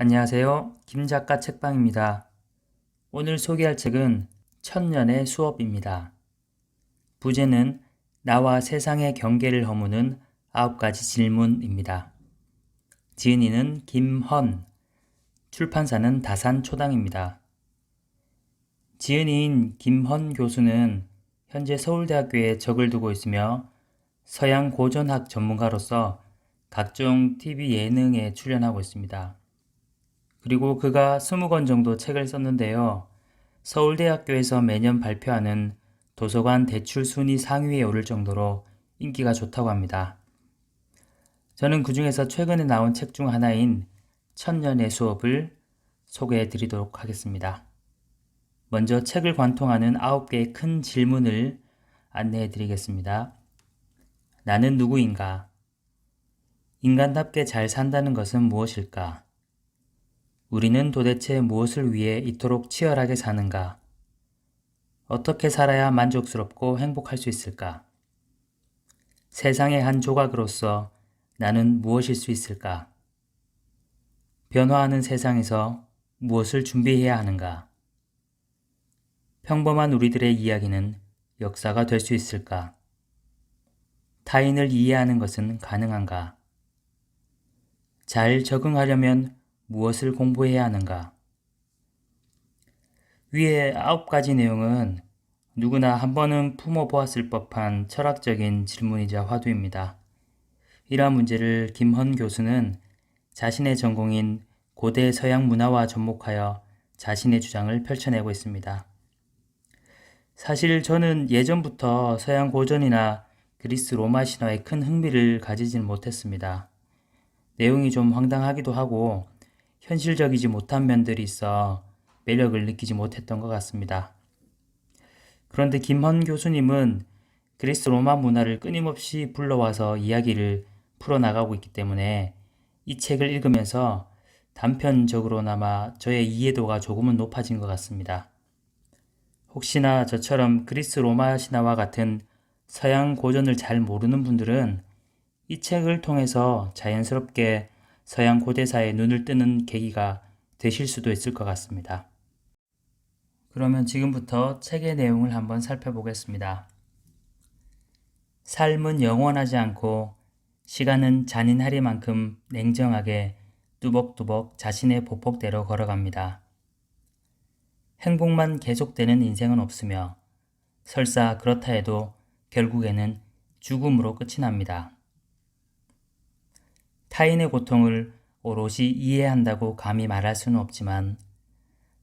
안녕하세요. 김작가 책방입니다. 오늘 소개할 책은 천년의 수업입니다. 부제는 나와 세상의 경계를 허무는 9가지 질문입니다. 지은이는 김헌, 출판사는 다산초당입니다. 지은이인 김헌 교수는 현재 서울대학교에 적을 두고 있으며 서양 고전학 전문가로서 각종 TV 예능에 출연하고 있습니다. 그리고 그가 20권 정도 책을 썼는데요. 서울대학교에서 매년 발표하는 도서관 대출 순위 상위에 오를 정도로 인기가 좋다고 합니다. 저는 그 중에서 최근에 나온 책 중 하나인 천년의 수업을 소개해 드리도록 하겠습니다. 먼저 책을 관통하는 9개의 큰 질문을 안내해 드리겠습니다. 나는 누구인가? 인간답게 잘 산다는 것은 무엇일까? 우리는 도대체 무엇을 위해 이토록 치열하게 사는가? 어떻게 살아야 만족스럽고 행복할 수 있을까? 세상의 한 조각으로서 나는 무엇일 수 있을까? 변화하는 세상에서 무엇을 준비해야 하는가? 평범한 우리들의 이야기는 역사가 될 수 있을까? 타인을 이해하는 것은 가능한가? 잘 적응하려면 무엇을 공부해야 하는가? 위의 9가지 내용은 누구나 한 번은 품어보았을 법한 철학적인 질문이자 화두입니다. 이러한 문제를 김헌 교수는 자신의 전공인 고대 서양 문화와 접목하여 자신의 주장을 펼쳐내고 있습니다. 사실 저는 예전부터 서양 고전이나 그리스 로마 신화에 큰 흥미를 가지진 못했습니다. 내용이 좀 황당하기도 하고 현실적이지 못한 면들이 있어 매력을 느끼지 못했던 것 같습니다. 그런데 김헌 교수님은 그리스 로마 문화를 끊임없이 불러와서 이야기를 풀어나가고 있기 때문에 이 책을 읽으면서 단편적으로나마 저의 이해도가 조금은 높아진 것 같습니다. 혹시나 저처럼 그리스 로마 신화와 같은 서양 고전을 잘 모르는 분들은 이 책을 통해서 자연스럽게 서양 고대사에 눈을 뜨는 계기가 되실 수도 있을 것 같습니다. 그러면 지금부터 책의 내용을 한번 살펴보겠습니다. 삶은 영원하지 않고 시간은 잔인하리만큼 냉정하게 뚜벅뚜벅 자신의 보폭대로 걸어갑니다. 행복만 계속되는 인생은 없으며 설사 그렇다 해도 결국에는 죽음으로 끝이 납니다. 타인의 고통을 오롯이 이해한다고 감히 말할 수는 없지만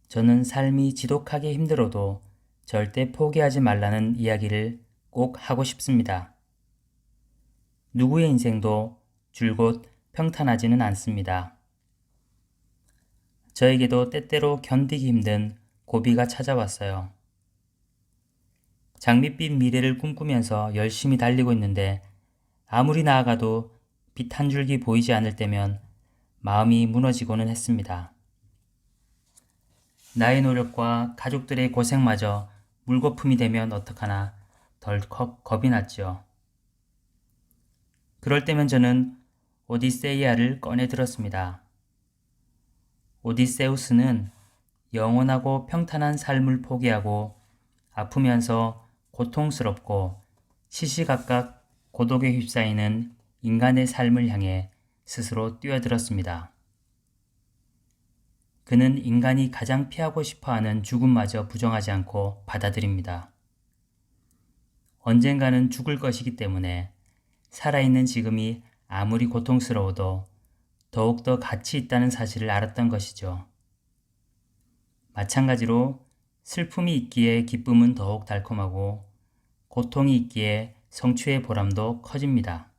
저는 삶이 지독하게 힘들어도 절대 포기하지 말라는 이야기를 꼭 하고 싶습니다. 누구의 인생도 줄곧 평탄하지는 않습니다. 저에게도 때때로 견디기 힘든 고비가 찾아왔어요. 장밋빛 미래를 꿈꾸면서 열심히 달리고 있는데 아무리 나아가도 빛 한 줄기 보이지 않을 때면 마음이 무너지고는 했습니다. 나의 노력과 가족들의 고생마저 물거품이 되면 어떡하나 덜컥 겁이 났지요. 그럴 때면 저는 오디세이아를 꺼내 들었습니다. 오디세우스는 영원하고 평탄한 삶을 포기하고 아프면서 고통스럽고 시시각각 고독에 휩싸이는 인간의 삶을 향해 스스로 뛰어들었습니다. 그는 인간이 가장 피하고 싶어하는 죽음마저 부정하지 않고 받아들입니다. 언젠가는 죽을 것이기 때문에 살아있는 지금이 아무리 고통스러워도 더욱더 가치 있다는 사실을 알았던 것이죠. 마찬가지로 슬픔이 있기에 기쁨은 더욱 달콤하고 고통이 있기에 성취의 보람도 커집니다.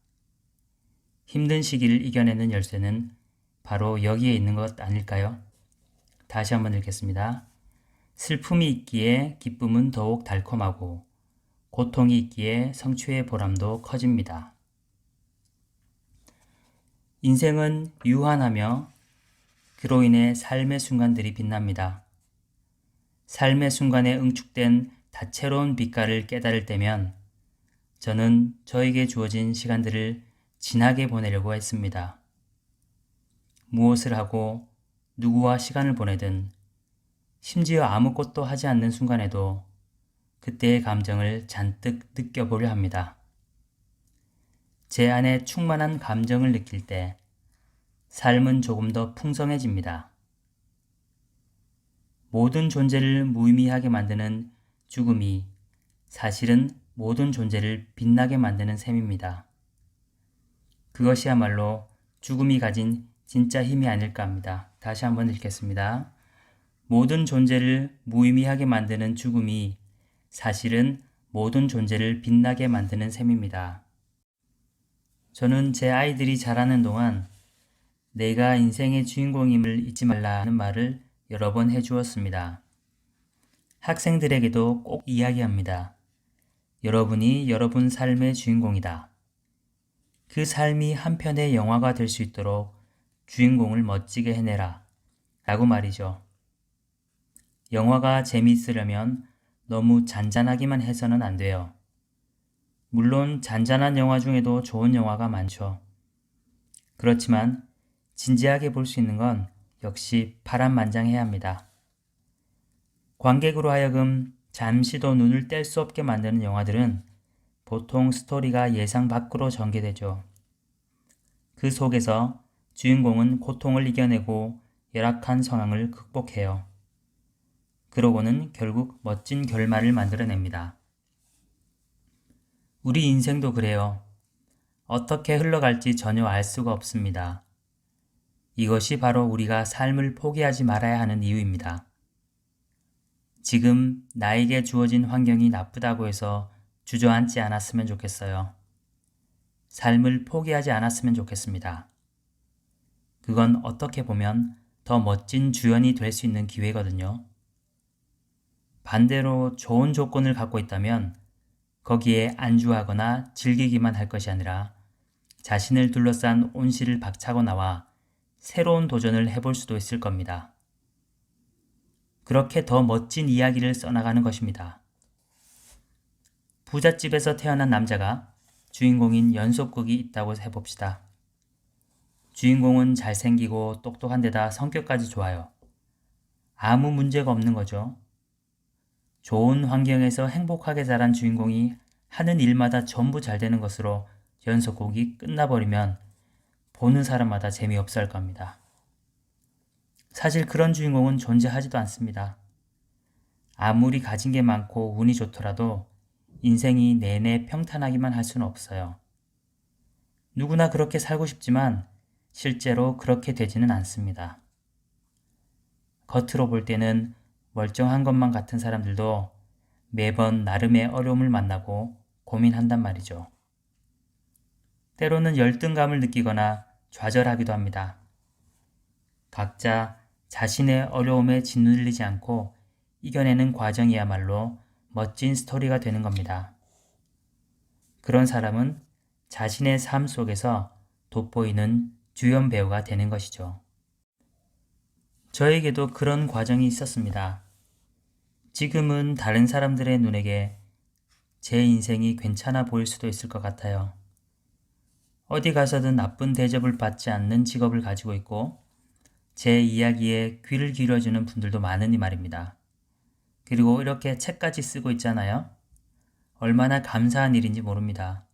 힘든 시기를 이겨내는 열쇠는 바로 여기에 있는 것 아닐까요? 다시 한번 읽겠습니다. 슬픔이 있기에 기쁨은 더욱 달콤하고 고통이 있기에 성취의 보람도 커집니다. 인생은 유한하며 그로 인해 삶의 순간들이 빛납니다. 삶의 순간에 응축된 다채로운 빛깔을 깨달을 때면 저는 저에게 주어진 시간들을 진하게 보내려고 했습니다. 무엇을 하고 누구와 시간을 보내든 심지어 아무것도 하지 않는 순간에도 그때의 감정을 잔뜩 느껴보려 합니다. 제 안에 충만한 감정을 느낄 때 삶은 조금 더 풍성해집니다. 모든 존재를 무의미하게 만드는 죽음이 사실은 모든 존재를 빛나게 만드는 셈입니다. 그것이야말로 죽음이 가진 진짜 힘이 아닐까 합니다. 다시 한번 읽겠습니다. 모든 존재를 무의미하게 만드는 죽음이 사실은 모든 존재를 빛나게 만드는 셈입니다. 저는 제 아이들이 자라는 동안 내가 인생의 주인공임을 잊지 말라는 말을 여러 번 해주었습니다. 학생들에게도 꼭 이야기합니다. 여러분이 여러분 삶의 주인공이다. 그 삶이 한 편의 영화가 될 수 있도록 주인공을 멋지게 해내라. 라고 말이죠. 영화가 재미있으려면 너무 잔잔하기만 해서는 안 돼요. 물론 잔잔한 영화 중에도 좋은 영화가 많죠. 그렇지만 진지하게 볼 수 있는 건 역시 파란만장해야 합니다. 관객으로 하여금 잠시도 눈을 뗄 수 없게 만드는 영화들은 보통 스토리가 예상 밖으로 전개되죠. 그 속에서 주인공은 고통을 이겨내고 열악한 상황을 극복해요. 그러고는 결국 멋진 결말을 만들어냅니다. 우리 인생도 그래요. 어떻게 흘러갈지 전혀 알 수가 없습니다. 이것이 바로 우리가 삶을 포기하지 말아야 하는 이유입니다. 지금 나에게 주어진 환경이 나쁘다고 해서 주저앉지 않았으면 좋겠어요. 삶을 포기하지 않았으면 좋겠습니다. 그건 어떻게 보면 더 멋진 주연이 될 수 있는 기회거든요. 반대로 좋은 조건을 갖고 있다면 거기에 안주하거나 즐기기만 할 것이 아니라 자신을 둘러싼 온실을 박차고 나와 새로운 도전을 해볼 수도 있을 겁니다. 그렇게 더 멋진 이야기를 써나가는 것입니다. 부잣집에서 태어난 남자가 주인공인 연속극이 있다고 해봅시다. 주인공은 잘생기고 똑똑한 데다 성격까지 좋아요. 아무 문제가 없는 거죠. 좋은 환경에서 행복하게 자란 주인공이 하는 일마다 전부 잘 되는 것으로 연속곡이 끝나버리면 보는 사람마다 재미없어 할 겁니다. 사실 그런 주인공은 존재하지도 않습니다. 아무리 가진 게 많고 운이 좋더라도 인생이 내내 평탄하기만 할 수는 없어요. 누구나 그렇게 살고 싶지만 실제로 그렇게 되지는 않습니다. 겉으로 볼 때는 멀쩡한 것만 같은 사람들도 매번 나름의 어려움을 만나고 고민한단 말이죠. 때로는 열등감을 느끼거나 좌절하기도 합니다. 각자 자신의 어려움에 짓눌리지 않고 이겨내는 과정이야말로 멋진 스토리가 되는 겁니다. 그런 사람은 자신의 삶 속에서 돋보이는 주연 배우가 되는 것이죠. 저에게도 그런 과정이 있었습니다. 지금은 다른 사람들의 눈에게 제 인생이 괜찮아 보일 수도 있을 것 같아요. 어디 가서든 나쁜 대접을 받지 않는 직업을 가지고 있고 제 이야기에 귀를 기울여주는 분들도 많으니 말입니다. 그리고 이렇게 책까지 쓰고 있잖아요. 얼마나 감사한 일인지 모릅니다.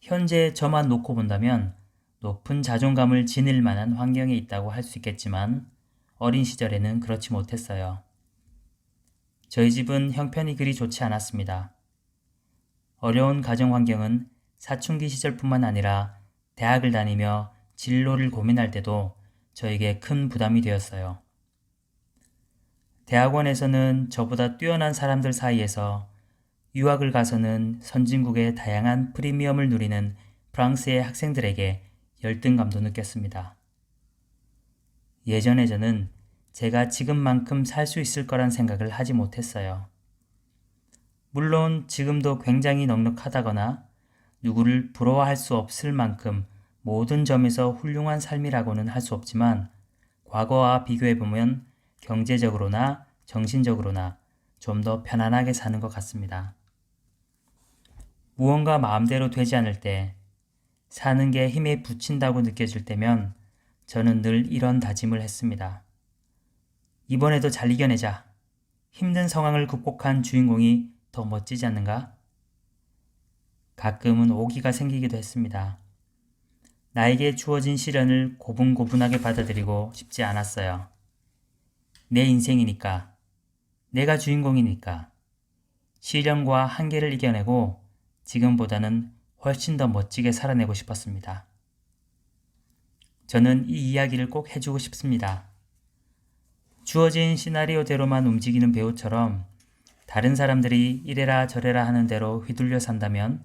현재 저만 놓고 본다면 높은 자존감을 지닐 만한 환경에 있다고 할 수 있겠지만 어린 시절에는 그렇지 못했어요. 저희 집은 형편이 그리 좋지 않았습니다. 어려운 가정 환경은 사춘기 시절뿐만 아니라 대학을 다니며 진로를 고민할 때도 저에게 큰 부담이 되었어요. 대학원에서는 저보다 뛰어난 사람들 사이에서 유학을 가서는 선진국의 다양한 프리미엄을 누리는 프랑스의 학생들에게 열등감도 느꼈습니다. 예전에 저는 제가 지금만큼 살 수 있을 거란 생각을 하지 못했어요. 물론 지금도 굉장히 넉넉하다거나 누구를 부러워할 수 없을 만큼 모든 점에서 훌륭한 삶이라고는 할 수 없지만 과거와 비교해보면 경제적으로나 정신적으로나 좀 더 편안하게 사는 것 같습니다. 무언가 마음대로 되지 않을 때, 사는 게 힘에 부친다고 느껴질 때면 저는 늘 이런 다짐을 했습니다. 이번에도 잘 이겨내자. 힘든 상황을 극복한 주인공이 더 멋지지 않는가? 가끔은 오기가 생기기도 했습니다. 나에게 주어진 시련을 고분고분하게 받아들이고 싶지 않았어요. 내 인생이니까, 내가 주인공이니까, 시련과 한계를 이겨내고 지금보다는 훨씬 더 멋지게 살아내고 싶었습니다. 저는 이 이야기를 꼭 해주고 싶습니다. 주어진 시나리오대로만 움직이는 배우처럼 다른 사람들이 이래라 저래라 하는 대로 휘둘려 산다면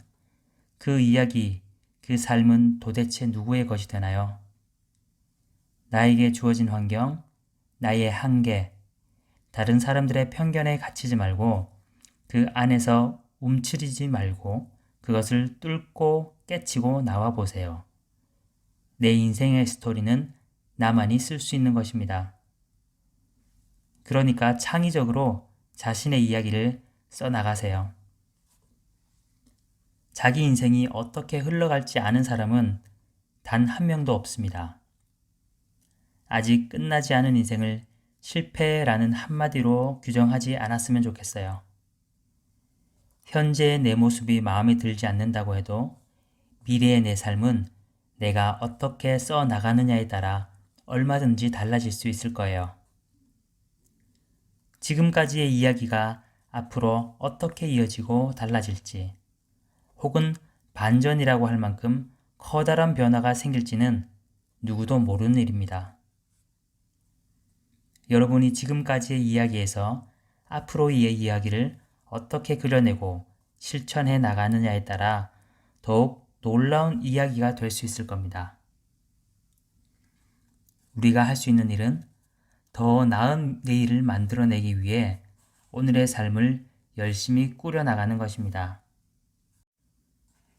그 이야기, 그 삶은 도대체 누구의 것이 되나요? 나에게 주어진 환경, 나의 한계, 다른 사람들의 편견에 갇히지 말고 그 안에서 움츠리지 말고 그것을 뚫고 깨치고 나와 보세요. 내 인생의 스토리는 나만이 쓸 수 있는 것입니다. 그러니까 창의적으로 자신의 이야기를 써나가세요. 자기 인생이 어떻게 흘러갈지 아는 사람은 단 한 명도 없습니다. 아직 끝나지 않은 인생을 실패라는 한마디로 규정하지 않았으면 좋겠어요. 현재의 내 모습이 마음에 들지 않는다고 해도 미래의 내 삶은 내가 어떻게 써나가느냐에 따라 얼마든지 달라질 수 있을 거예요. 지금까지의 이야기가 앞으로 어떻게 이어지고 달라질지, 혹은 반전이라고 할 만큼 커다란 변화가 생길지는 누구도 모르는 일입니다. 여러분이 지금까지의 이야기에서 앞으로의 이야기를 어떻게 그려내고 실천해 나가느냐에 따라 더욱 놀라운 이야기가 될 수 있을 겁니다. 우리가 할 수 있는 일은 더 나은 내일을 만들어내기 위해 오늘의 삶을 열심히 꾸려나가는 것입니다.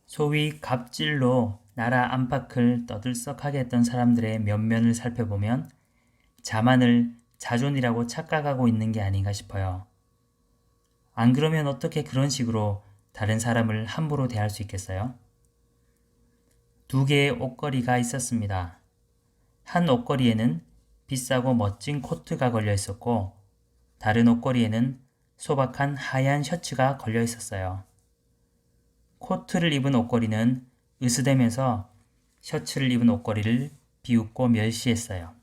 소위 갑질로 나라 안팎을 떠들썩하게 했던 사람들의 면면을 살펴보면 자만을 자존이라고 착각하고 있는 게 아닌가 싶어요. 안 그러면 어떻게 그런 식으로 다른 사람을 함부로 대할 수 있겠어요? 두 개의 옷걸이가 있었습니다. 한 옷걸이에는 비싸고 멋진 코트가 걸려 있었고 다른 옷걸이에는 소박한 하얀 셔츠가 걸려 있었어요. 코트를 입은 옷걸이는 으스대면서 셔츠를 입은 옷걸이를 비웃고 멸시했어요.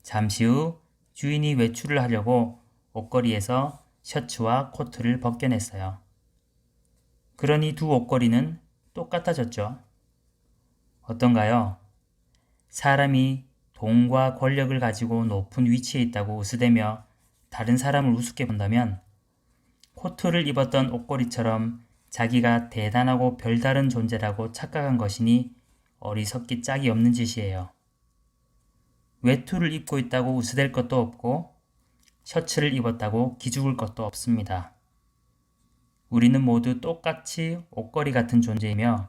잠시 후 주인이 외출을 하려고 옷걸이에서 셔츠와 코트를 벗겨냈어요. 그러니 두 옷걸이는 똑같아졌죠. 어떤가요? 사람이 돈과 권력을 가지고 높은 위치에 있다고 으스대며 다른 사람을 우습게 본다면 코트를 입었던 옷걸이처럼 자기가 대단하고 별다른 존재라고 착각한 것이니 어리석기 짝이 없는 짓이에요. 외투를 입고 있다고 으스댈 것도 없고 셔츠를 입었다고 기죽을 것도 없습니다. 우리는 모두 똑같이 옷걸이 같은 존재이며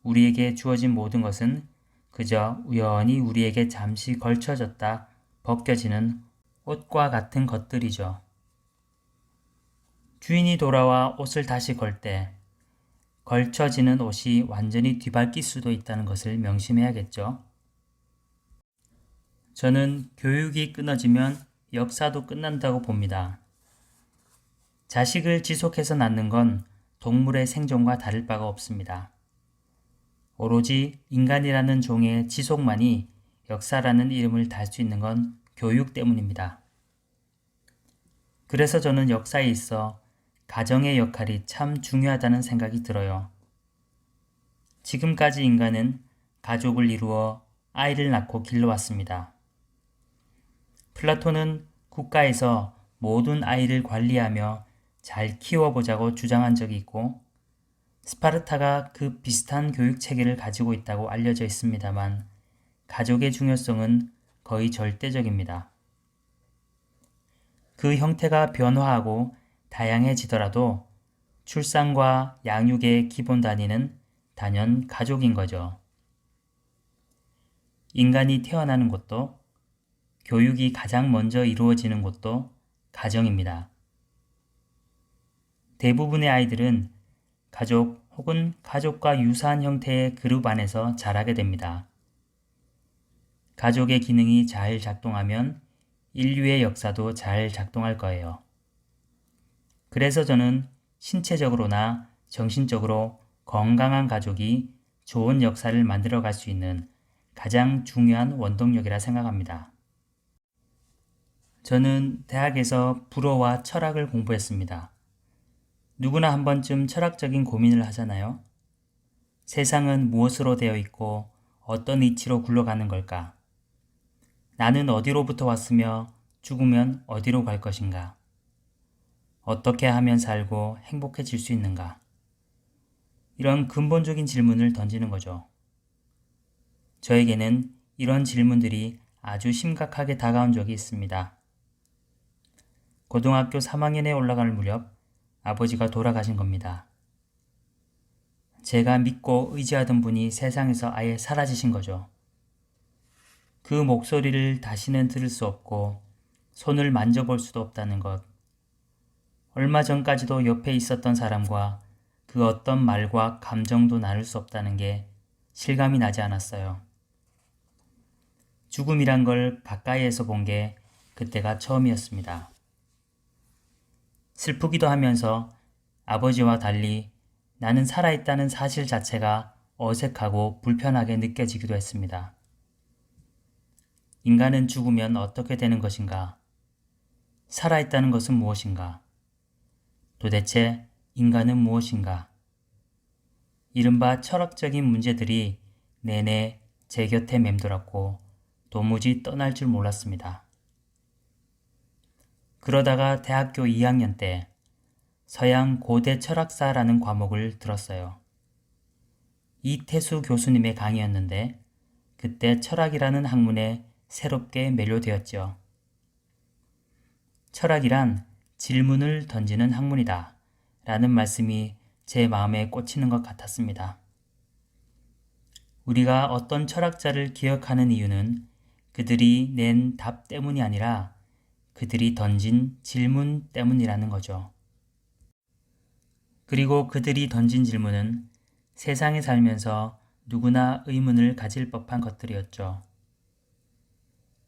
우리에게 주어진 모든 것은 그저 우연히 우리에게 잠시 걸쳐졌다 벗겨지는 옷과 같은 것들이죠. 주인이 돌아와 옷을 다시 걸 때 걸쳐지는 옷이 완전히 뒤바뀔 수도 있다는 것을 명심해야겠죠. 저는 교육이 끊어지면 역사도 끝난다고 봅니다. 자식을 지속해서 낳는 건 동물의 생존과 다를 바가 없습니다. 오로지 인간이라는 종의 지속만이 역사라는 이름을 달 수 있는 건 교육 때문입니다. 그래서 저는 역사에 있어 가정의 역할이 참 중요하다는 생각이 들어요. 지금까지 인간은 가족을 이루어 아이를 낳고 길러왔습니다. 플라톤은 국가에서 모든 아이를 관리하며 잘 키워보자고 주장한 적이 있고 스파르타가 그 비슷한 교육 체계를 가지고 있다고 알려져 있습니다만 가족의 중요성은 거의 절대적입니다. 그 형태가 변화하고 다양해지더라도 출산과 양육의 기본 단위는 단연 가족인 거죠. 인간이 태어나는 곳도 교육이 가장 먼저 이루어지는 곳도 가정입니다. 대부분의 아이들은 가족 혹은 가족과 유사한 형태의 그룹 안에서 자라게 됩니다. 가족의 기능이 잘 작동하면 인류의 역사도 잘 작동할 거예요. 그래서 저는 신체적으로나 정신적으로 건강한 가족이 좋은 역사를 만들어 갈 수 있는 가장 중요한 원동력이라 생각합니다. 저는 대학에서 불어와 철학을 공부했습니다. 누구나 한 번쯤 철학적인 고민을 하잖아요. 세상은 무엇으로 되어 있고 어떤 이치로 굴러가는 걸까? 나는 어디로부터 왔으며 죽으면 어디로 갈 것인가? 어떻게 하면 살고 행복해질 수 있는가? 이런 근본적인 질문을 던지는 거죠. 저에게는 이런 질문들이 아주 심각하게 다가온 적이 있습니다. 고등학교 3학년에 올라갈 무렵 아버지가 돌아가신 겁니다. 제가 믿고 의지하던 분이 세상에서 아예 사라지신 거죠. 그 목소리를 다시는 들을 수 없고 손을 만져볼 수도 없다는 것. 얼마 전까지도 옆에 있었던 사람과 그 어떤 말과 감정도 나눌 수 없다는 게 실감이 나지 않았어요. 죽음이란 걸 가까이에서 본 게 그때가 처음이었습니다. 슬프기도 하면서 아버지와 달리 나는 살아있다는 사실 자체가 어색하고 불편하게 느껴지기도 했습니다. 인간은 죽으면 어떻게 되는 것인가? 살아있다는 것은 무엇인가? 도대체 인간은 무엇인가? 이른바 철학적인 문제들이 내내 제 곁에 맴돌았고 도무지 떠날 줄 몰랐습니다. 그러다가 대학교 2학년 때 서양 고대 철학사라는 과목을 들었어요. 이태수 교수님의 강의였는데 그때 철학이라는 학문에 새롭게 매료되었죠. 철학이란 질문을 던지는 학문이다 라는 말씀이 제 마음에 꽂히는 것 같았습니다. 우리가 어떤 철학자를 기억하는 이유는 그들이 낸 답 때문이 아니라 그들이 던진 질문 때문이라는 거죠. 그리고 그들이 던진 질문은 세상에 살면서 누구나 의문을 가질 법한 것들이었죠.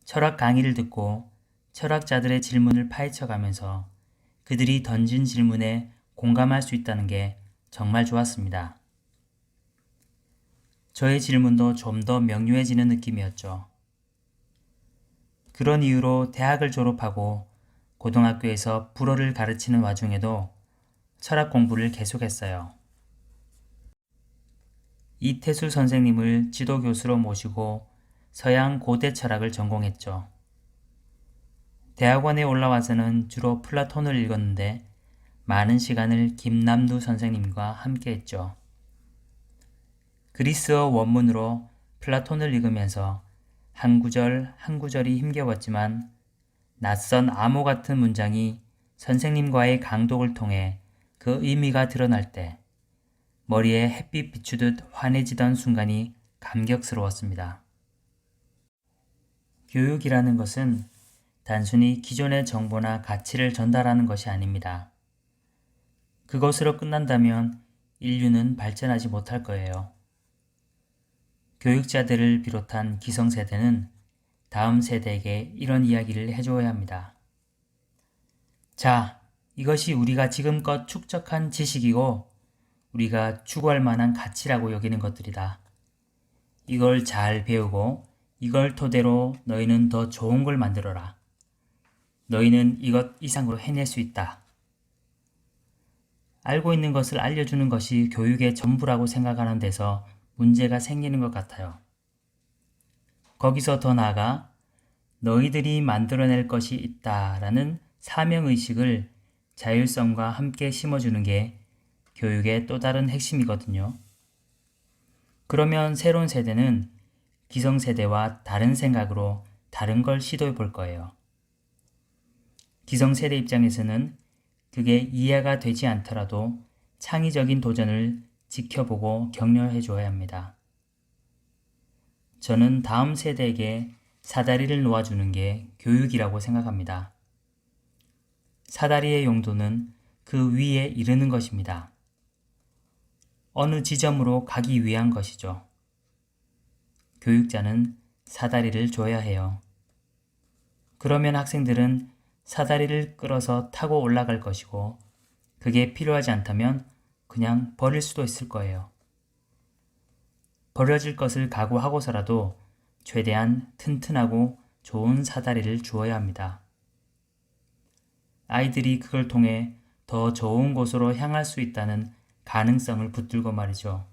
철학 강의를 듣고 철학자들의 질문을 파헤쳐가면서 그들이 던진 질문에 공감할 수 있다는 게 정말 좋았습니다. 저의 질문도 좀 더 명료해지는 느낌이었죠. 그런 이유로 대학을 졸업하고 고등학교에서 불어를 가르치는 와중에도 철학 공부를 계속했어요. 이태수 선생님을 지도교수로 모시고 서양 고대 철학을 전공했죠. 대학원에 올라와서는 주로 플라톤을 읽었는데 많은 시간을 김남두 선생님과 함께 했죠. 그리스어 원문으로 플라톤을 읽으면서 한 구절 한 구절이 힘겨웠지만 낯선 암호 같은 문장이 선생님과의 강독을 통해 그 의미가 드러날 때 머리에 햇빛 비추듯 환해지던 순간이 감격스러웠습니다. 교육이라는 것은 단순히 기존의 정보나 가치를 전달하는 것이 아닙니다. 그것으로 끝난다면 인류는 발전하지 못할 거예요. 교육자들을 비롯한 기성세대는 다음 세대에게 이런 이야기를 해줘야 합니다. 자, 이것이 우리가 지금껏 축적한 지식이고 우리가 추구할 만한 가치라고 여기는 것들이다. 이걸 잘 배우고 이걸 토대로 너희는 더 좋은 걸 만들어라. 너희는 이것 이상으로 해낼 수 있다. 알고 있는 것을 알려주는 것이 교육의 전부라고 생각하는 데서 문제가 생기는 것 같아요. 거기서 더 나아가 너희들이 만들어낼 것이 있다라는 사명의식을 자율성과 함께 심어주는 게 교육의 또 다른 핵심이거든요. 그러면 새로운 세대는 기성세대와 다른 생각으로 다른 걸 시도해 볼 거예요. 기성세대 입장에서는 그게 이해가 되지 않더라도 창의적인 도전을 지켜보고 격려해 줘야 합니다. 저는 다음 세대에게 사다리를 놓아주는 게 교육이라고 생각합니다. 사다리의 용도는 그 위에 이르는 것입니다. 어느 지점으로 가기 위한 것이죠. 교육자는 사다리를 줘야 해요. 그러면 학생들은 사다리를 끌어서 타고 올라갈 것이고 그게 필요하지 않다면 그냥 버릴 수도 있을 거예요. 버려질 것을 각오하고서라도 최대한 튼튼하고 좋은 사다리를 주어야 합니다. 아이들이 그걸 통해 더 좋은 곳으로 향할 수 있다는 가능성을 붙들고 말이죠.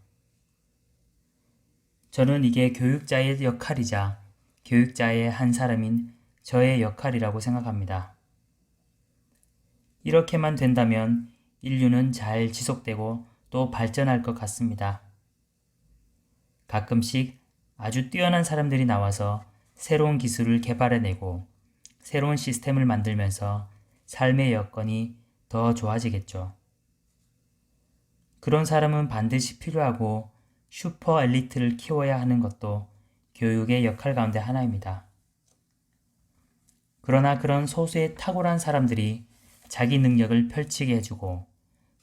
저는 이게 교육자의 역할이자 교육자의 한 사람인 저의 역할이라고 생각합니다. 이렇게만 된다면 인류는 잘 지속되고 또 발전할 것 같습니다. 가끔씩 아주 뛰어난 사람들이 나와서 새로운 기술을 개발해내고 새로운 시스템을 만들면서 삶의 여건이 더 좋아지겠죠. 그런 사람은 반드시 필요하고 슈퍼 엘리트를 키워야 하는 것도 교육의 역할 가운데 하나입니다. 그러나 그런 소수의 탁월한 사람들이 자기 능력을 펼치게 해주고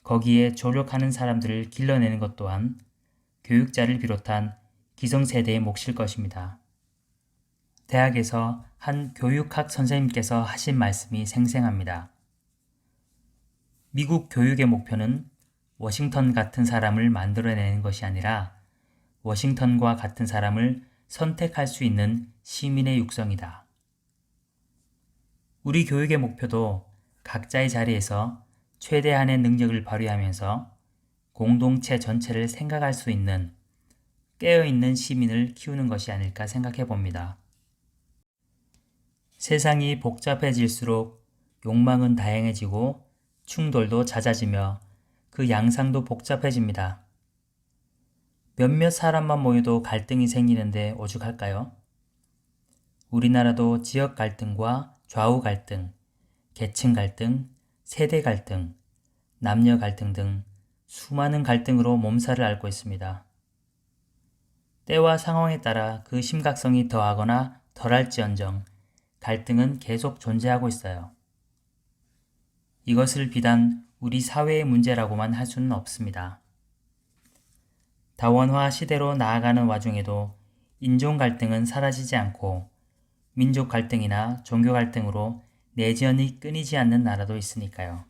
거기에 조력하는 사람들을 길러내는 것 또한 교육자를 비롯한 기성세대의 몫일 것입니다. 대학에서 한 교육학 선생님께서 하신 말씀이 생생합니다. 미국 교육의 목표는 워싱턴 같은 사람을 만들어내는 것이 아니라 워싱턴과 같은 사람을 선택할 수 있는 시민의 육성이다. 우리 교육의 목표도 각자의 자리에서 최대한의 능력을 발휘하면서 공동체 전체를 생각할 수 있는 깨어있는 시민을 키우는 것이 아닐까 생각해 봅니다. 세상이 복잡해질수록 욕망은 다양해지고 충돌도 잦아지며 그 양상도 복잡해집니다. 몇몇 사람만 모여도 갈등이 생기는데 오죽할까요? 우리나라도 지역 갈등과 좌우 갈등, 계층 갈등, 세대 갈등, 남녀 갈등 등 수많은 갈등으로 몸살을 앓고 있습니다. 때와 상황에 따라 그 심각성이 더하거나 덜할지언정 갈등은 계속 존재하고 있어요. 이것을 비단 우리 사회의 문제라고만 할 수는 없습니다. 다원화 시대로 나아가는 와중에도 인종 갈등은 사라지지 않고 민족 갈등이나 종교 갈등으로 내전이 끊이지 않는 나라도 있으니까요.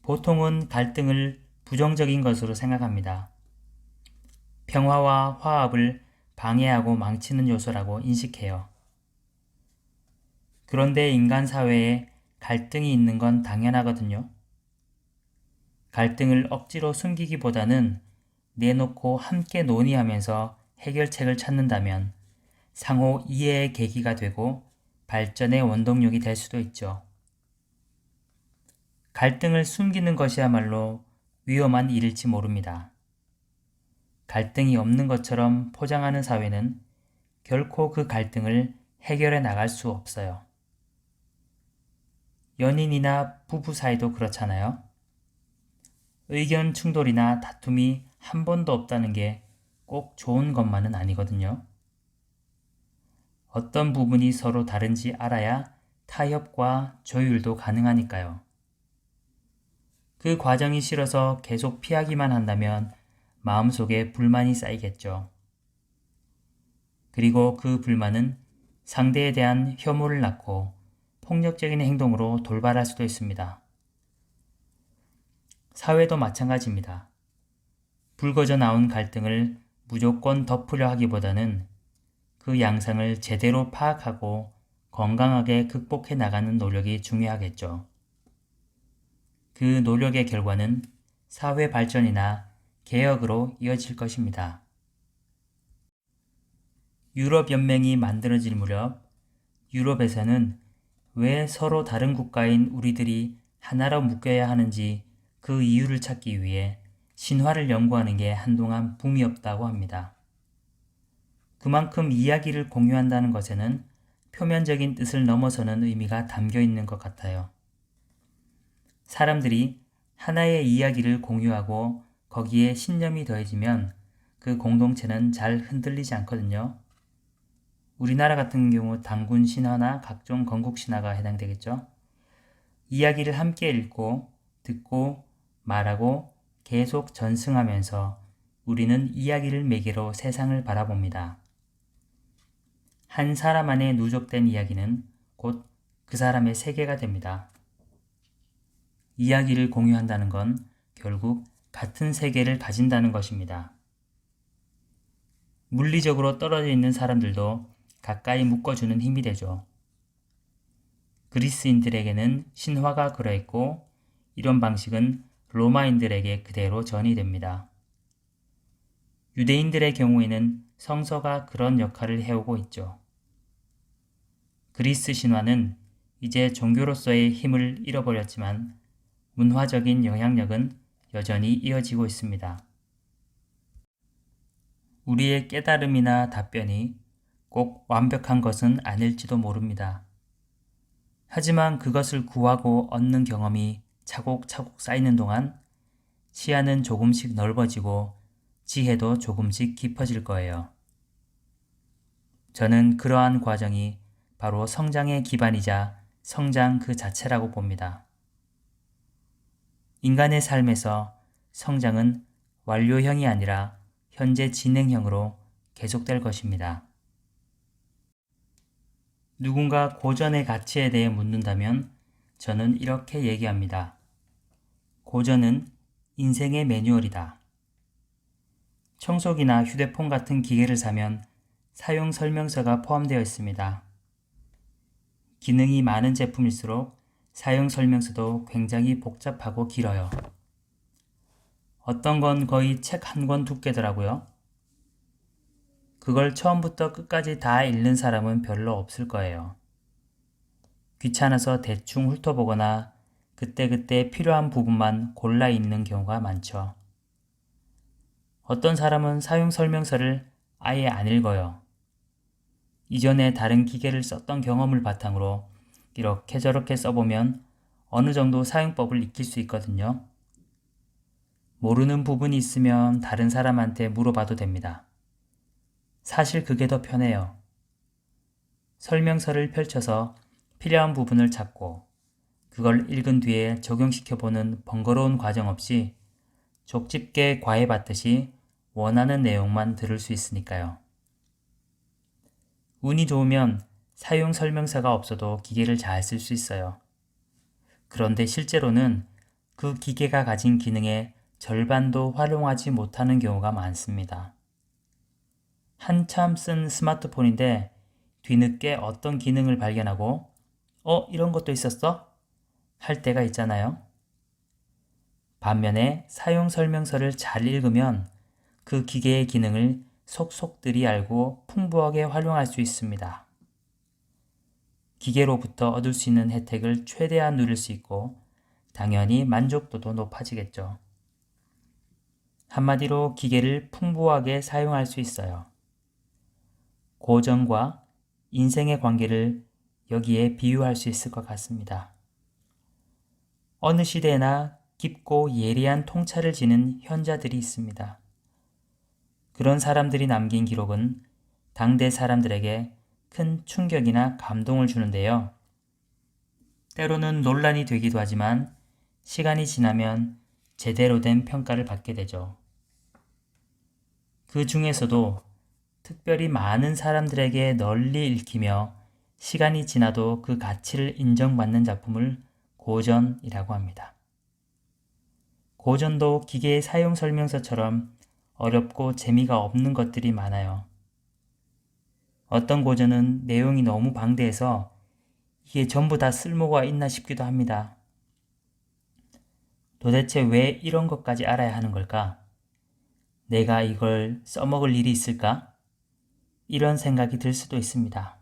보통은 갈등을 부정적인 것으로 생각합니다. 평화와 화합을 방해하고 망치는 요소라고 인식해요. 그런데 인간 사회에 갈등이 있는 건 당연하거든요. 갈등을 억지로 숨기기보다는 내놓고 함께 논의하면서 해결책을 찾는다면 상호 이해의 계기가 되고 발전의 원동력이 될 수도 있죠. 갈등을 숨기는 것이야말로 위험한 일일지 모릅니다. 갈등이 없는 것처럼 포장하는 사회는 결코 그 갈등을 해결해 나갈 수 없어요. 연인이나 부부 사이도 그렇잖아요. 의견 충돌이나 다툼이 한 번도 없다는 게 꼭 좋은 것만은 아니거든요. 어떤 부분이 서로 다른지 알아야 타협과 조율도 가능하니까요. 그 과정이 싫어서 계속 피하기만 한다면 마음속에 불만이 쌓이겠죠. 그리고 그 불만은 상대에 대한 혐오를 낳고 폭력적인 행동으로 돌발할 수도 있습니다. 사회도 마찬가지입니다. 불거져 나온 갈등을 무조건 덮으려 하기보다는 그 양상을 제대로 파악하고 건강하게 극복해 나가는 노력이 중요하겠죠. 그 노력의 결과는 사회 발전이나 개혁으로 이어질 것입니다. 유럽연맹이 만들어질 무렵 유럽에서는 왜 서로 다른 국가인 우리들이 하나로 묶여야 하는지 그 이유를 찾기 위해 신화를 연구하는 게 한동안 붐이었다고 합니다. 그만큼 이야기를 공유한다는 것에는 표면적인 뜻을 넘어서는 의미가 담겨 있는 것 같아요. 사람들이 하나의 이야기를 공유하고 거기에 신념이 더해지면 그 공동체는 잘 흔들리지 않거든요. 우리나라 같은 경우 단군 신화나 각종 건국 신화가 해당되겠죠. 이야기를 함께 읽고 듣고 말하고 계속 전승하면서 우리는 이야기를 매개로 세상을 바라봅니다. 한 사람 안에 누적된 이야기는 곧 그 사람의 세계가 됩니다. 이야기를 공유한다는 건 결국 같은 세계를 가진다는 것입니다. 물리적으로 떨어져 있는 사람들도 가까이 묶어주는 힘이 되죠. 그리스인들에게는 신화가 그러했고 이런 방식은 로마인들에게 그대로 전이됩니다. 유대인들의 경우에는 성서가 그런 역할을 해오고 있죠. 그리스 신화는 이제 종교로서의 힘을 잃어버렸지만 문화적인 영향력은 여전히 이어지고 있습니다. 우리의 깨달음이나 답변이 꼭 완벽한 것은 아닐지도 모릅니다. 하지만 그것을 구하고 얻는 경험이 차곡차곡 쌓이는 동안 시야는 조금씩 넓어지고 지혜도 조금씩 깊어질 거예요. 저는 그러한 과정이 바로 성장의 기반이자 성장 그 자체라고 봅니다. 인간의 삶에서 성장은 완료형이 아니라 현재 진행형으로 계속될 것입니다. 누군가 고전의 가치에 대해 묻는다면 저는 이렇게 얘기합니다. 고전은 인생의 매뉴얼이다. 청소기나 휴대폰 같은 기계를 사면 사용 설명서가 포함되어 있습니다. 기능이 많은 제품일수록 사용 설명서도 굉장히 복잡하고 길어요. 어떤 건 거의 책 한 권 두께더라고요. 그걸 처음부터 끝까지 다 읽는 사람은 별로 없을 거예요. 귀찮아서 대충 훑어보거나 그때그때 필요한 부분만 골라 읽는 경우가 많죠. 어떤 사람은 사용 설명서를 아예 안 읽어요. 이전에 다른 기계를 썼던 경험을 바탕으로 이렇게 저렇게 써보면 어느 정도 사용법을 익힐 수 있거든요. 모르는 부분이 있으면 다른 사람한테 물어봐도 됩니다. 사실 그게 더 편해요. 설명서를 펼쳐서 필요한 부분을 찾고 그걸 읽은 뒤에 적용시켜보는 번거로운 과정 없이 족집게 과외 받듯이 원하는 내용만 들을 수 있으니까요. 운이 좋으면 사용 설명서가 없어도 기계를 잘 쓸 수 있어요. 그런데 실제로는 그 기계가 가진 기능의 절반도 활용하지 못하는 경우가 많습니다. 한참 쓴 스마트폰인데 뒤늦게 어떤 기능을 발견하고 이런 것도 있었어? 할 때가 있잖아요. 반면에 사용 설명서를 잘 읽으면 그 기계의 기능을 속속들이 알고 풍부하게 활용할 수 있습니다. 기계로부터 얻을 수 있는 혜택을 최대한 누릴 수 있고 당연히 만족도도 높아지겠죠. 한마디로 기계를 풍부하게 사용할 수 있어요. 고전과 인생의 관계를 여기에 비유할 수 있을 것 같습니다. 어느 시대나 깊고 예리한 통찰을 지닌 현자들이 있습니다. 그런 사람들이 남긴 기록은 당대 사람들에게 큰 충격이나 감동을 주는데요. 때로는 논란이 되기도 하지만 시간이 지나면 제대로 된 평가를 받게 되죠. 그 중에서도 특별히 많은 사람들에게 널리 읽히며 시간이 지나도 그 가치를 인정받는 작품을 고전이라고 합니다. 고전도 기계의 사용 설명서처럼 어렵고 재미가 없는 것들이 많아요. 어떤 고전은 내용이 너무 방대해서 이게 전부 다 쓸모가 있나 싶기도 합니다. 도대체 왜 이런 것까지 알아야 하는 걸까? 내가 이걸 써먹을 일이 있을까? 이런 생각이 들 수도 있습니다.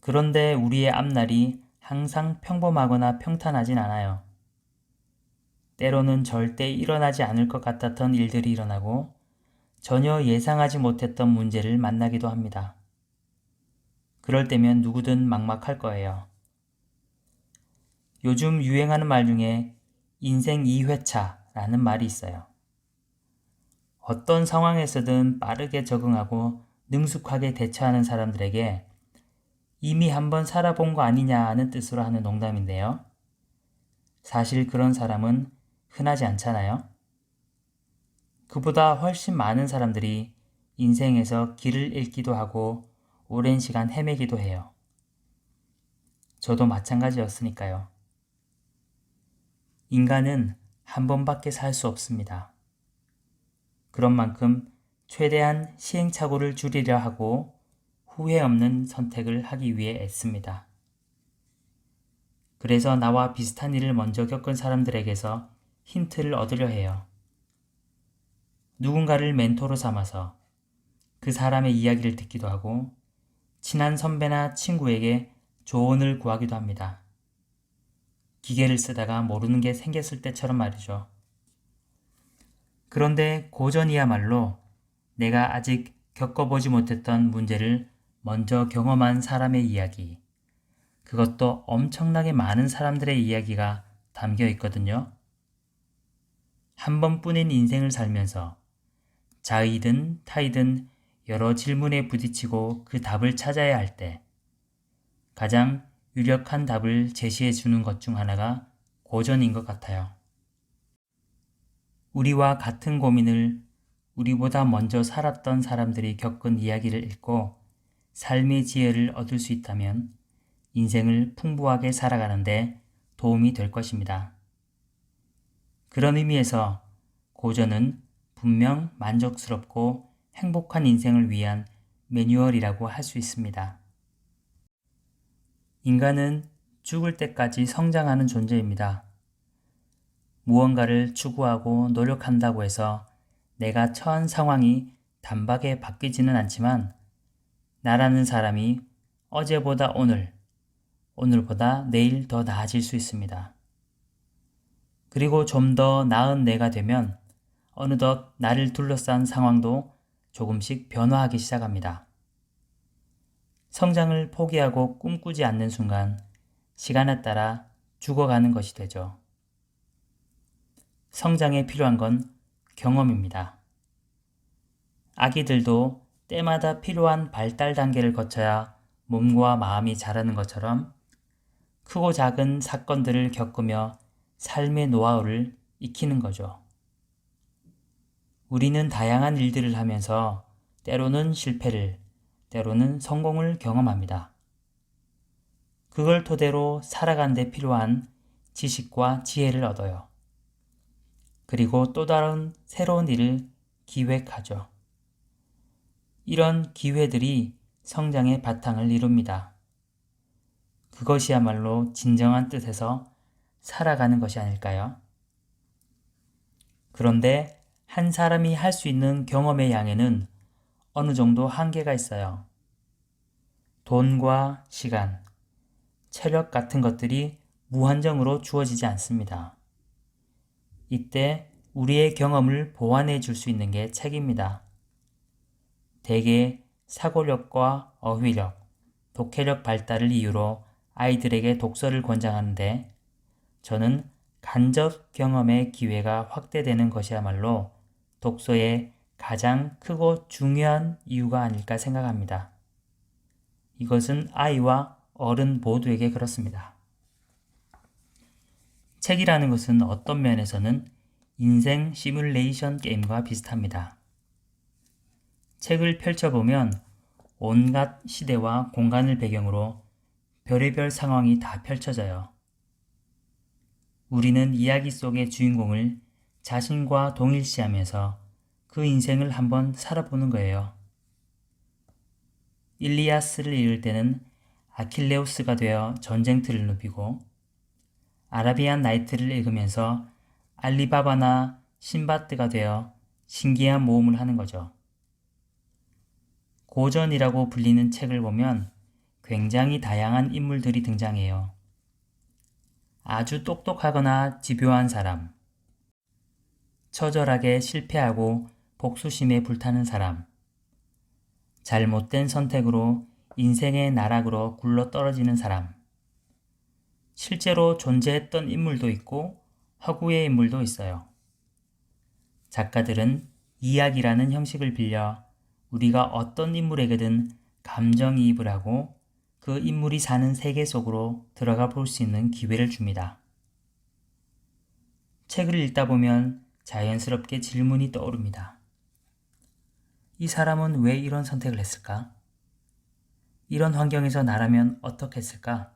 그런데 우리의 앞날이 항상 평범하거나 평탄하진 않아요. 때로는 절대 일어나지 않을 것 같았던 일들이 일어나고 전혀 예상하지 못했던 문제를 만나기도 합니다. 그럴 때면 누구든 막막할 거예요. 요즘 유행하는 말 중에 인생 2회차라는 말이 있어요. 어떤 상황에서든 빠르게 적응하고 능숙하게 대처하는 사람들에게 이미 한번 살아본 거 아니냐는 뜻으로 하는 농담인데요. 사실 그런 사람은 흔하지 않잖아요. 그보다 훨씬 많은 사람들이 인생에서 길을 잃기도 하고 오랜 시간 헤매기도 해요. 저도 마찬가지였으니까요. 인간은 한 번밖에 살 수 없습니다. 그런 만큼 최대한 시행착오를 줄이려 하고 후회 없는 선택을 하기 위해 애씁니다. 그래서 나와 비슷한 일을 먼저 겪은 사람들에게서 힌트를 얻으려 해요. 누군가를 멘토로 삼아서 그 사람의 이야기를 듣기도 하고 친한 선배나 친구에게 조언을 구하기도 합니다. 기계를 쓰다가 모르는 게 생겼을 때처럼 말이죠. 그런데 고전이야말로 내가 아직 겪어보지 못했던 문제를 먼저 경험한 사람의 이야기, 그것도 엄청나게 많은 사람들의 이야기가 담겨 있거든요. 한 번뿐인 인생을 살면서 자의든 타의든 여러 질문에 부딪히고 그 답을 찾아야 할 때 가장 유력한 답을 제시해 주는 것 중 하나가 고전인 것 같아요. 우리와 같은 고민을 우리보다 먼저 살았던 사람들이 겪은 이야기를 읽고 삶의 지혜를 얻을 수 있다면 인생을 풍부하게 살아가는데 도움이 될 것입니다. 그런 의미에서 고전은 분명 만족스럽고 행복한 인생을 위한 매뉴얼이라고 할 수 있습니다. 인간은 죽을 때까지 성장하는 존재입니다. 무언가를 추구하고 노력한다고 해서 내가 처한 상황이 단박에 바뀌지는 않지만 나라는 사람이 어제보다 오늘, 오늘보다 내일 더 나아질 수 있습니다. 그리고 좀 더 나은 내가 되면 어느덧 나를 둘러싼 상황도 조금씩 변화하기 시작합니다. 성장을 포기하고 꿈꾸지 않는 순간 시간에 따라 죽어가는 것이 되죠. 성장에 필요한 건 경험입니다. 아기들도 때마다 필요한 발달 단계를 거쳐야 몸과 마음이 자라는 것처럼 크고 작은 사건들을 겪으며 삶의 노하우를 익히는 거죠. 우리는 다양한 일들을 하면서 때로는 실패를, 때로는 성공을 경험합니다. 그걸 토대로 살아가는 데 필요한 지식과 지혜를 얻어요. 그리고 또 다른 새로운 일을 기획하죠. 이런 기회들이 성장의 바탕을 이룹니다. 그것이야말로 진정한 뜻에서 살아가는 것이 아닐까요? 그런데 한 사람이 할 수 있는 경험의 양에는 어느 정도 한계가 있어요. 돈과 시간, 체력 같은 것들이 무한정으로 주어지지 않습니다. 이때 우리의 경험을 보완해 줄 수 있는 게 책입니다. 대개 사고력과 어휘력, 독해력 발달을 이유로 아이들에게 독서를 권장하는데 저는 간접 경험의 기회가 확대되는 것이야말로 독서의 가장 크고 중요한 이유가 아닐까 생각합니다. 이것은 아이와 어른 모두에게 그렇습니다. 책이라는 것은 어떤 면에서는 인생 시뮬레이션 게임과 비슷합니다. 책을 펼쳐보면 온갖 시대와 공간을 배경으로 별의별 상황이 다 펼쳐져요. 우리는 이야기 속의 주인공을 자신과 동일시하면서 그 인생을 한번 살아보는 거예요. 일리아스를 읽을 때는 아킬레우스가 되어 전쟁터를 누비고 아라비안 나이트를 읽으면서 알리바바나 신바드가 되어 신기한 모험을 하는 거죠. 고전이라고 불리는 책을 보면 굉장히 다양한 인물들이 등장해요. 아주 똑똑하거나 집요한 사람, 처절하게 실패하고 복수심에 불타는 사람, 잘못된 선택으로 인생의 나락으로 굴러떨어지는 사람, 실제로 존재했던 인물도 있고 허구의 인물도 있어요. 작가들은 이야기라는 형식을 빌려 우리가 어떤 인물에게든 감정이입을 하고 그 인물이 사는 세계 속으로 들어가 볼 수 있는 기회를 줍니다. 책을 읽다 보면 자연스럽게 질문이 떠오릅니다. 이 사람은 왜 이런 선택을 했을까? 이런 환경에서 나라면 어떻겠을까?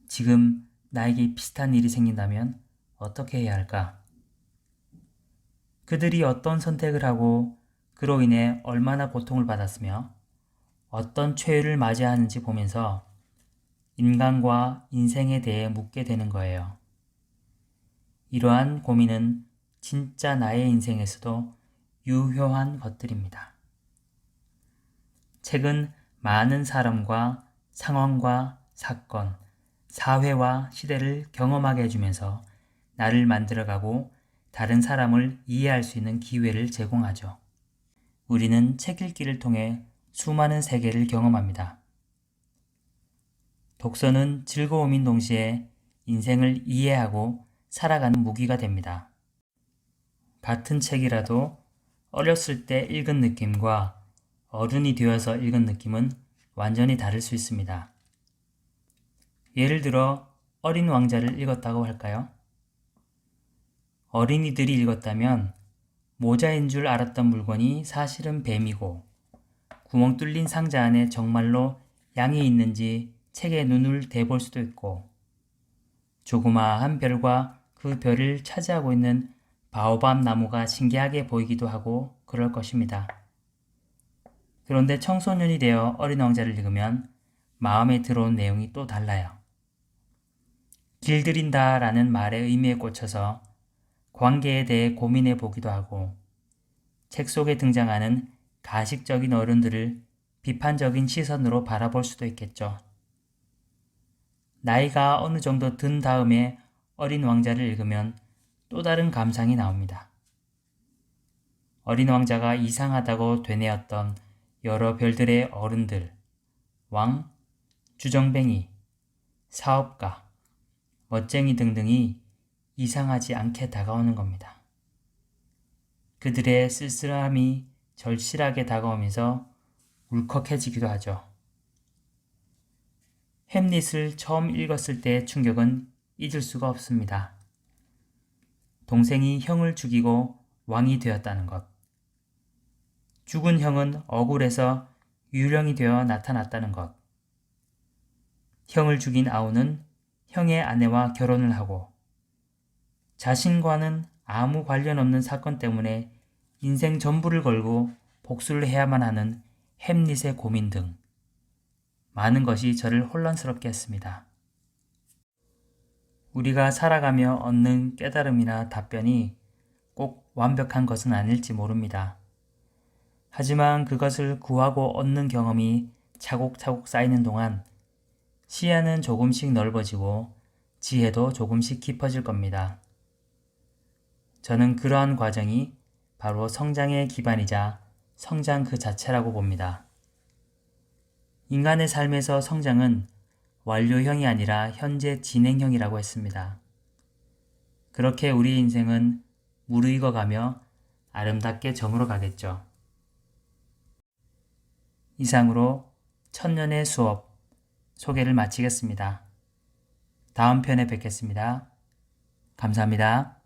지금 나에게 비슷한 일이 생긴다면 어떻게 해야 할까? 그들이 어떤 선택을 하고 그로 인해 얼마나 고통을 받았으며 어떤 최후를 맞이하는지 보면서 인간과 인생에 대해 묻게 되는 거예요. 이러한 고민은 진짜 나의 인생에서도 유효한 것들입니다. 책은 많은 사람과 상황과 사건, 사회와 시대를 경험하게 해주면서 나를 만들어가고 다른 사람을 이해할 수 있는 기회를 제공하죠. 우리는 책 읽기를 통해 수많은 세계를 경험합니다. 독서는 즐거움인 동시에 인생을 이해하고 살아가는 무기가 됩니다. 같은 책이라도 어렸을 때 읽은 느낌과 어른이 되어서 읽은 느낌은 완전히 다를 수 있습니다. 예를 들어 어린 왕자를 읽었다고 할까요? 어린이들이 읽었다면 모자인 줄 알았던 물건이 사실은 뱀이고 구멍 뚫린 상자 안에 정말로 양이 있는지 책에 눈을 대볼 수도 있고 조그마한 별과 그 별을 차지하고 있는 바오밥 나무가 신기하게 보이기도 하고 그럴 것입니다. 그런데 청소년이 되어 어린 왕자를 읽으면 마음에 들어온 내용이 또 달라요. 길들인다 라는 말의 의미에 꽂혀서 관계에 대해 고민해 보기도 하고 책 속에 등장하는 가식적인 어른들을 비판적인 시선으로 바라볼 수도 있겠죠. 나이가 어느 정도 든 다음에 어린 왕자를 읽으면 또 다른 감상이 나옵니다. 어린 왕자가 이상하다고 되뇌었던 여러 별들의 어른들, 왕, 주정뱅이, 사업가, 멋쟁이 등등이 이상하지 않게 다가오는 겁니다. 그들의 쓸쓸함이 절실하게 다가오면서 울컥해지기도 하죠. 햄릿을 처음 읽었을 때의 충격은 잊을 수가 없습니다. 동생이 형을 죽이고 왕이 되었다는 것. 죽은 형은 억울해서 유령이 되어 나타났다는 것. 형을 죽인 아우는 형의 아내와 결혼을 하고 자신과는 아무 관련 없는 사건 때문에 인생 전부를 걸고 복수를 해야만 하는 햄릿의 고민 등 많은 것이 저를 혼란스럽게 했습니다. 우리가 살아가며 얻는 깨달음이나 답변이 꼭 완벽한 것은 아닐지 모릅니다. 하지만 그것을 구하고 얻는 경험이 차곡차곡 쌓이는 동안 시야는 조금씩 넓어지고 지혜도 조금씩 깊어질 겁니다. 저는 그러한 과정이 바로 성장의 기반이자 성장 그 자체라고 봅니다. 인간의 삶에서 성장은 완료형이 아니라 현재 진행형이라고 했습니다. 그렇게 우리 인생은 무르익어가며 아름답게 저물어 가겠죠. 이상으로 천년의 수업 소개를 마치겠습니다. 다음 편에 뵙겠습니다. 감사합니다.